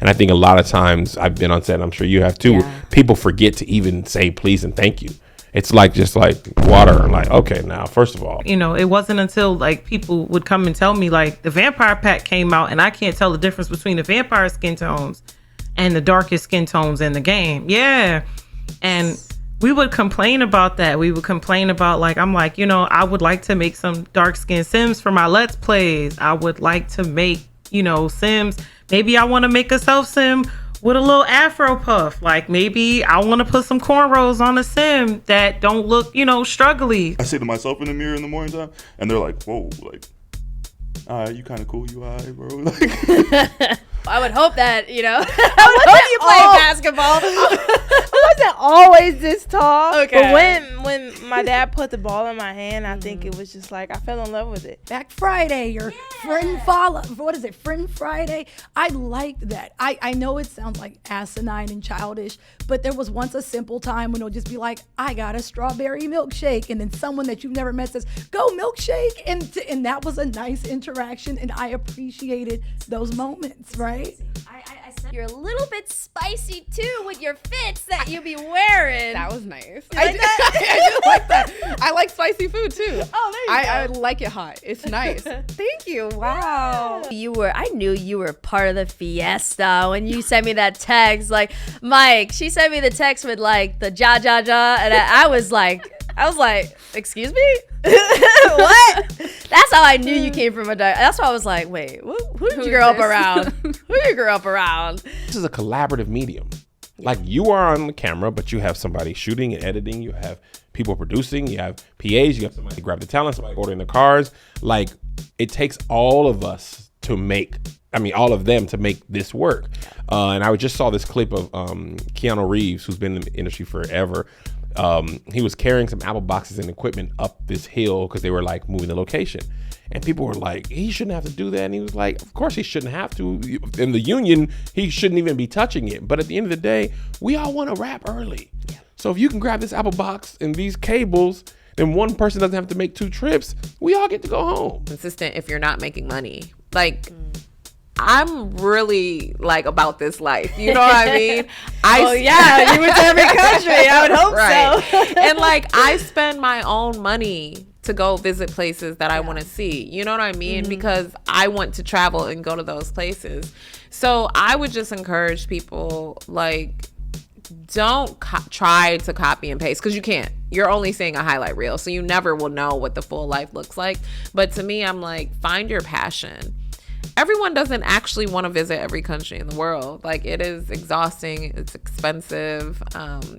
And I think a lot of times I've been on set, and I'm sure you have too, people forget to even say please and thank you. It's like just like water. Like, okay, now, first of all, you know, it wasn't until like people would come and tell me like the vampire pack came out and I can't tell the difference between the vampire skin tones and the darkest skin tones in the game. Yeah. And we would complain about that. We would complain about like, I'm like, you know, I would like to make some dark skin Sims for my Let's Plays. I would like to make, you know, Sims. Maybe I want to make a self sim with a little afro puff. Like maybe I want to put some cornrows on a sim that don't look, you know, struggly. I say to myself in the mirror in the morning time, and they're like, whoa, like, all right, you kind of cool, you all right, bro? Like, I would hope that, you know, I would hope you play basketball. I wasn't always this tall. Okay. But when my dad put the ball in my hand, I think it was just like, I fell in love with it. Black Friday, your friend follow. What is it? Friend Friday. I liked that. I know it sounds like asinine and childish, but there was once a simple time when it'll just be like, I got a strawberry milkshake, and then someone that you've never met says, go milkshake, and that was a nice interaction, and I appreciated those moments, right? You're a little bit spicy too with your fits that you be wearing. That was nice. I do like that. I like spicy food too. Oh, there you go. I like it hot. It's nice. Thank you. Wow. I knew you were part of the fiesta when you sent me that text. Like, Mike, she sent me the text with like the ja, and I was like, excuse me? What? That's how I knew you came from a diet. That's why I was like, wait, who did you grow up around? Who did you grow up around? this is a collaborative medium. Like, you are on the camera, but you have somebody shooting and editing. You have people producing. You have PAs. You have somebody grab the talent, somebody ordering the cars. Like, it takes all of us to make, all of them to make this work. And I just saw this clip of Keanu Reeves, who's been in the industry forever. He was carrying some Apple boxes and equipment up this hill because they were like moving the location. And people were like, he shouldn't have to do that. And he was like, of course he shouldn't have to. In the union, he shouldn't even be touching it. But at the end of the day, we all want to wrap early. Yeah. So if you can grab this Apple box and these cables, then one person doesn't have to make 2 trips. We all get to go home. Consistent if you're not making money. Like, I'm really like about this life. You know what I mean? Yeah, you went to every country. I would hope so. And like, I spend my own money to go visit places that I want to see. You know what I mean? Mm-hmm. Because I want to travel and go to those places. So I would just encourage people, like, don't try to copy and paste, because you can't. You're only seeing a highlight reel, so you never will know what the full life looks like. But to me, I'm like, find your passion. Everyone doesn't actually want to visit every country in the world. Like, it is exhausting. It's expensive.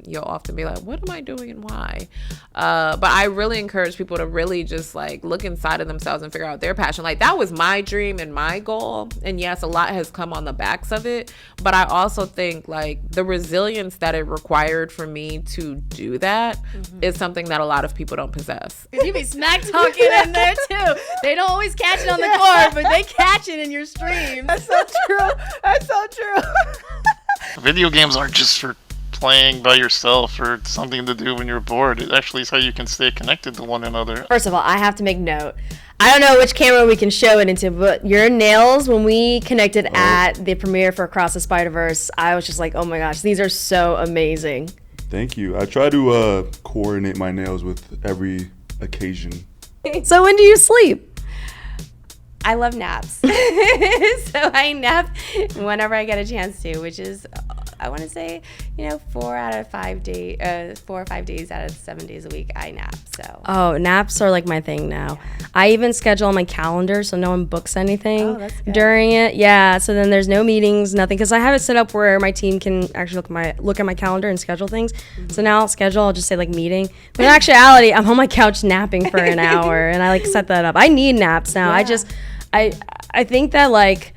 You'll often be like, what am I doing and why? But I really encourage people to really just like look inside of themselves and figure out their passion. Like, that was my dream and my goal. And yes, a lot has come on the backs of it. But I also think like the resilience that it required for me to do that is something that a lot of people don't possess. You be smack talking in there too. They don't always catch it on the court, but they catch it in your streams. That's so true. That's so true. Video games aren't just for playing by yourself or something to do when you're bored. It actually is how you can stay connected to one another. First of all, I have to make note. I don't know which camera we can show it into, but your nails, when we connected at the premiere for Across the Spider-Verse, I was just like, oh my gosh, these are so amazing. Thank you. I try to coordinate my nails with every occasion. So when do you sleep? I love naps. So I nap whenever I get a chance to, which is, I want to say, 4 or 5 days out of 7 days a week I nap. So. Oh, naps are like my thing now. Yeah. I even schedule on my calendar so no one books anything during it. Yeah, so then there's no meetings, nothing, because I have it set up where my team can actually look at my calendar and schedule things. Mm-hmm. So now I'll just say like meeting. But in actuality, I'm on my couch napping for an hour, and I like set that up. I need naps now. Yeah. I think that, like,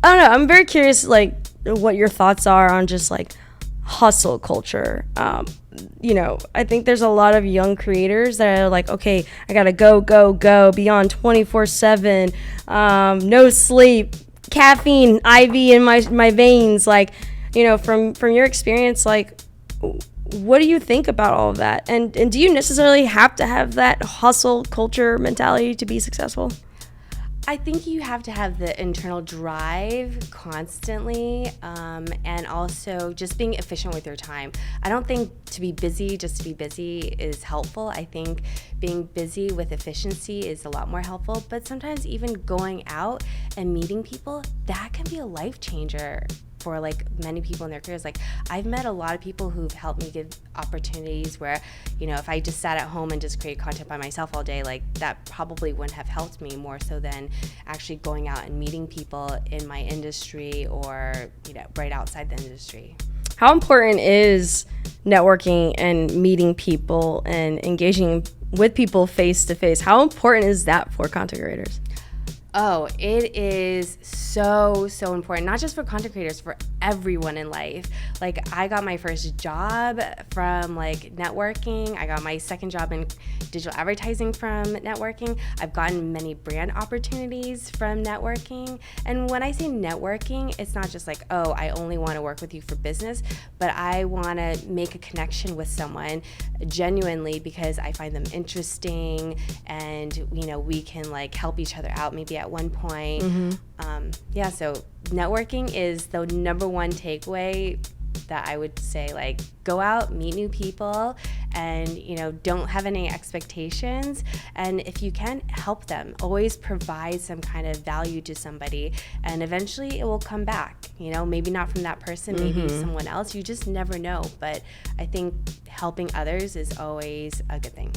I don't know, I'm very curious like what your thoughts are on just like hustle culture. I think there's a lot of young creators that are like, okay, I gotta go beyond 24/7, no sleep, caffeine IV in my veins. Like, from your experience, like, what do you think about all of that? And do you necessarily have to have that hustle culture mentality to be successful? I think you have to have the internal drive constantly, and also just being efficient with your time. I don't think to be busy just to be busy is helpful. I think being busy with efficiency is a lot more helpful, but sometimes even going out and meeting people, that can be a life changer for like many people in their careers. Like I've met a lot of people who've helped me get opportunities where, you know, if I just sat at home and just created content by myself all day, like that probably wouldn't have helped me more so than actually going out and meeting people in my industry or, you know, right outside the industry. How important is networking and meeting people and engaging with people face to face? How important is that for content creators? Oh, it is so important, not just for content creators, for everyone in life. Like I got my first job from like networking. I got my second job in digital advertising from networking. I've gotten many brand opportunities from networking. And when I say networking, it's not just like, oh, I only want to work with you for business, but I want to make a connection with someone genuinely because I find them interesting and, you know, we can like help each other out maybe at one point. Yeah, so networking is the number one takeaway that I would say. Like, go out, meet new people, and, you know, don't have any expectations. And if you can, help them. Always provide some kind of value to somebody, and eventually it will come back. You know, maybe not from that person, maybe someone else. You just never know. But I think helping others is always a good thing.